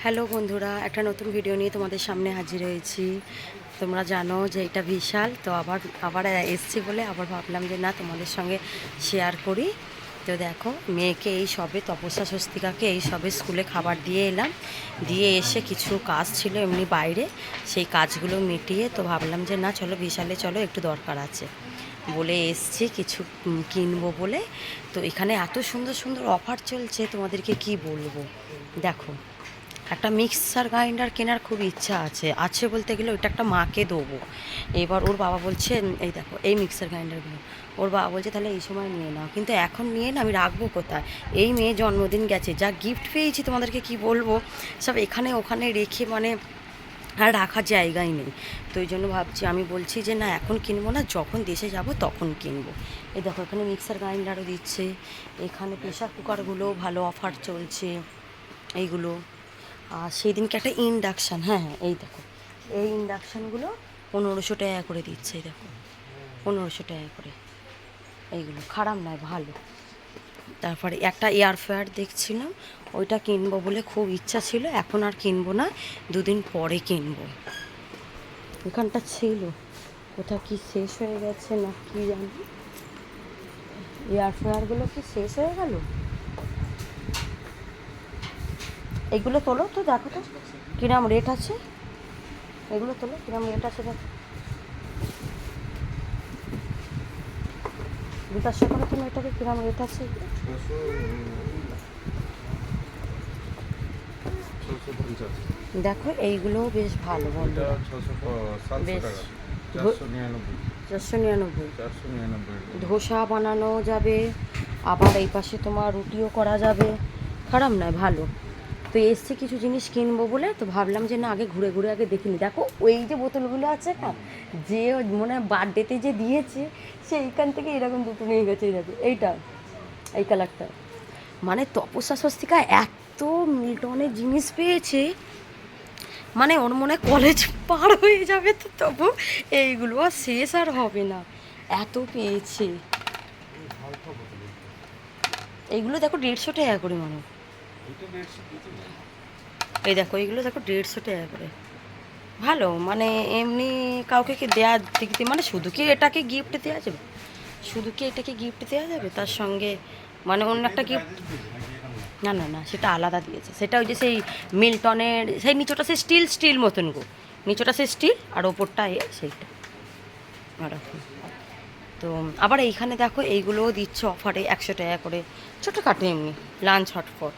Hello বন্ধুরা, একটা নতুন ভিডিও নিয়ে তোমাদের সামনে হাজির হয়েছি। তোমরা জানো যে এটা বিশাল, তো আবার এসছি বলে আবার ভাবলাম যে না তোমাদের সঙ্গে শেয়ার করি। তো দেখো, মেয়েকে এই সবে তপস্যা স্বস্তিকাকে এই সবে স্কুলে খাবার দিয়ে এলাম, দিয়ে এসে কিছু কাজ ছিল এমনি বাইরে, সেই কাজগুলো মিটিয়ে তো ভাবলাম যে না চলো বিশালে চলো, একটু দরকার আছে বলে এসছি কিছু কিনবো বলে। তো এখানে এত সুন্দর সুন্দর অফার চলছে, তোমাদেরকে কি বলবো। দেখো, একটা মিক্সার গ্রাইন্ডার কেনার খুব ইচ্ছা আছে বলতে গেলে ওইটা একটা মাকে দেবো। এবার ওর বাবা বলছে এই দেখো এই মিক্সার গ্রাইন্ডারগুলো, ওর বাবা বলছে তাহলে এই সময় নিয়ে নাও, কিন্তু এখন নিয়ে না আমি রাখবো কোথায়? এই মেয়ে জন্মদিন গেছে, যা গিফট পেয়েছি তোমাদেরকে কি বলবো, সব এখানে ওখানে রেখে মানে আর রাখার জায়গাই নেই। তো এই জন্য ভাবছি, আমি বলছি যে না এখন কিনবো না, যখন দেশে যাব তখন কিনবো। এই দেখো এখানে মিক্সার গ্রাইন্ডারও দিচ্ছে, এখানে প্রেশার কুকারগুলোও ভালো অফার চলছে এইগুলো। আর সেই দিনকে একটা ইন্ডাকশান, হ্যাঁ এই দেখো এই ইন্ডাকশানগুলো 1500 টাকা করে দিচ্ছে। এই দেখো 1500 টাকা করে, এইগুলো খারাপ নয়, ভালো। তারপরে একটা এয়ার ফ্রায়ার দেখছিলাম, ওইটা কিনবো বলে খুব ইচ্ছা ছিল, এখন আর কিনবো না, দুদিন পরে কিনবো। এখানটা ছিল, কোথাও কি শেষ হয়ে গেছে না কি জানি, এয়ার ফ্রায়ারগুলো কি শেষ হয়ে গেল? এইগুলো তোলো তো, দেখো তো কিরম রেট আছে, এগুলো তোলো কিরম রেট আছে দেখো। জিজ্ঞাসা করো তুমি এটাকে কিরম রেট আছে। দেখো এইগুলোও বেশ ভালো বন্ধুরা, বেশ 499। ধোসা বানানো যাবে, আবার এই পাশে তোমার রুটিও করা যাবে, খারাপ নয়, ভালো। তো এসছি কিছু জিনিস কিনবো বলে, তো ভাবলাম যে না আগে ঘুরে ঘুরে আগে দেখিনি। দেখো ওই যে বোতলগুলো আছে না, যে মনে হয় বার্থডেতে যে দিয়েছে, সে এইখান থেকে এরকম দুটো নিয়ে গেছে। দেখো এইটা, এই কালারটা, মানে তপস্যা স্বস্তিকা এত মিল্টনের জিনিস পেয়েছে, মানে ওর মনে কলেজ পার হয়ে যাবে, তো তবু এইগুলো আর শেষ আর হবে না, এত পেয়েছে। এইগুলো দেখো 150 টাকা করে, মানে এই দেখো এইগুলো দেখো 150 টাকা করে, ভালো। মানে এমনি কাউকে কি দেওয়া দিতে, মানে শুধু কি এটাকে গিফট দেওয়া যাবে, শুধু কি এটাকে গিফট দেওয়া যাবে, তার সঙ্গে মানে অন্য একটা গিফট, না না না সেটা আলাদা দিয়েছে, সেটা ওই যে সেই মিল্টনের সেই নিচোটা সে স্টিল মতন গো, নিচোটা সে স্টিল আর ওপরটা সেইটা ওরকম। তো আবার এইখানে দেখো এইগুলোও দিচ্ছে অফারে 100 টাকা করে, ছোটোখাটো এমনি লাঞ্চ হটপট,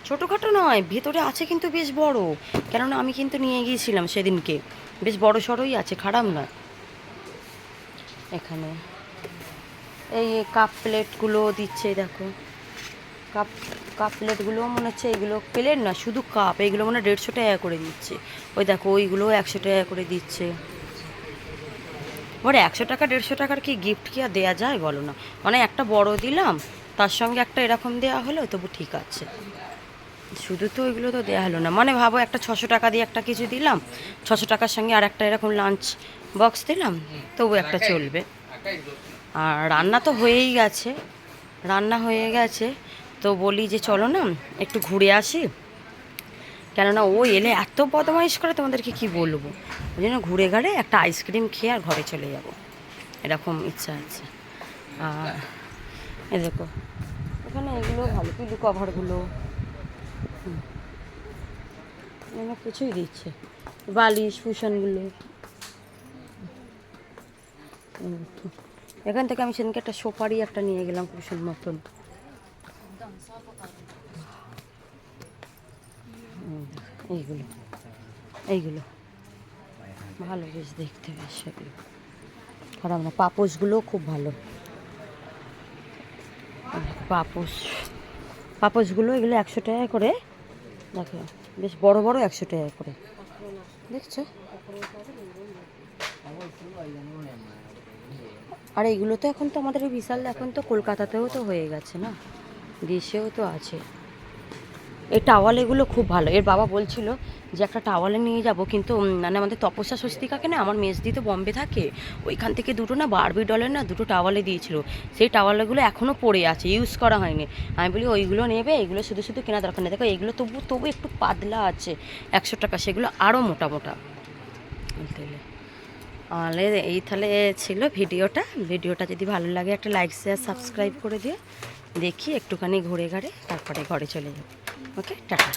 ছোটোখাটো নয়, ভেতরে আছে কিন্তু বেশ বড়, কেননা আমি কিন্তু নিয়ে গিয়েছিলাম সেদিনকে, বেশ বড় সড়োই আছে, খারাপ নয়। এখানে এই কাপ প্লেটগুলো দিচ্ছে, দেখো কাপ কাপ প্লেটগুলোও মনে হচ্ছে এইগুলো প্লেট না শুধু কাপ, এইগুলো মনে হয় 150 টাকা করে দিচ্ছে। ওই দেখো ওইগুলোও 100 টাকা করে দিচ্ছে। এবার 100 টাকা 150 টাকার কি গিফট কি আর দেওয়া যায় বলো না, মানে একটা বড় দিলাম, তার সঙ্গে একটা এরকম দেওয়া হলো তবু ঠিক আছে, শুধু তো ওইগুলো তো দেওয়া হলো না। মানে ভাবো একটা 600 টাকা দিয়ে একটা কিছু দিলাম, 600 টাকার সঙ্গে আর একটা এরকম লাঞ্চ বক্স দিলাম, তবু একটা চলবে। আর রান্না তো হয়েই গেছে, রান্না হয়ে গেছে, তো বলি যে চলো না একটু ঘুরে আসি, কেননা ও এলে এত বদমাইশ করে তোমাদেরকে কি বলবো, ওই জন্য ঘুরে ঘাড়ে একটা আইসক্রিম খেয়ে আর ঘরে চলে যাব, এরকম ইচ্ছা আছে। আর এ দেখো এখানে এগুলো ভালো, পিলু কভারগুলো অনেক কিছুই দিচ্ছে, বালিশ কুশনগুলো। এখান থেকে আমি সেদিনকে একটা সোপারি একটা নিয়ে গেলাম কুশন মতন, এইগুলো এইগুলো ভালো, বেশ দেখতে বেশ সেগুলো খারাপ না। পাপোশগুলোও খুব ভালো, পাপোশগুলো এগুলো 100 টাকা করে, দেখো বেশ বড় বড় 100 টাকা করে, দেখছো। আর এইগুলো তো এখন তো আমাদের এই বিশাল এখন তো কলকাতাতেও তো হয়ে গেছে না, দেশেও তো আছে। এই টাওয়াল এগুলো খুব ভালো। এর বাবা বলছিল যে একটা টাওয়ালে নিয়ে যাব, কিন্তু মানে আমাদের তপস্যা স্বস্তিকাকে না, আমার মেজদি তো বম্বে থাকে, ওইখান থেকে দুটো না বারবি ডলের না দুটো টাওয়ালে দিয়েছিল। সেই টাওয়ালগুলো এখনও পড়ে আছে, ইউজ করা হয়নি। আমি বলি ওইগুলো নেবে, এগুলো শুধু শুধু কেনা দরকার নেই। দেখো এগুলো তবু তবু একটু পাতলা আছে, 100 টাকা, সেগুলো আরও মোটা মোটা। তাহলে এই তাহলে ছিল ভিডিওটা যদি ভালো লাগে একটা লাইক শেয়ার সাবস্ক্রাইব করে দিও। দেখি একটুখানি ঘুরে ঘাড়ে তারপরে ঘরে চলে যাবো। ওকে, টাটা।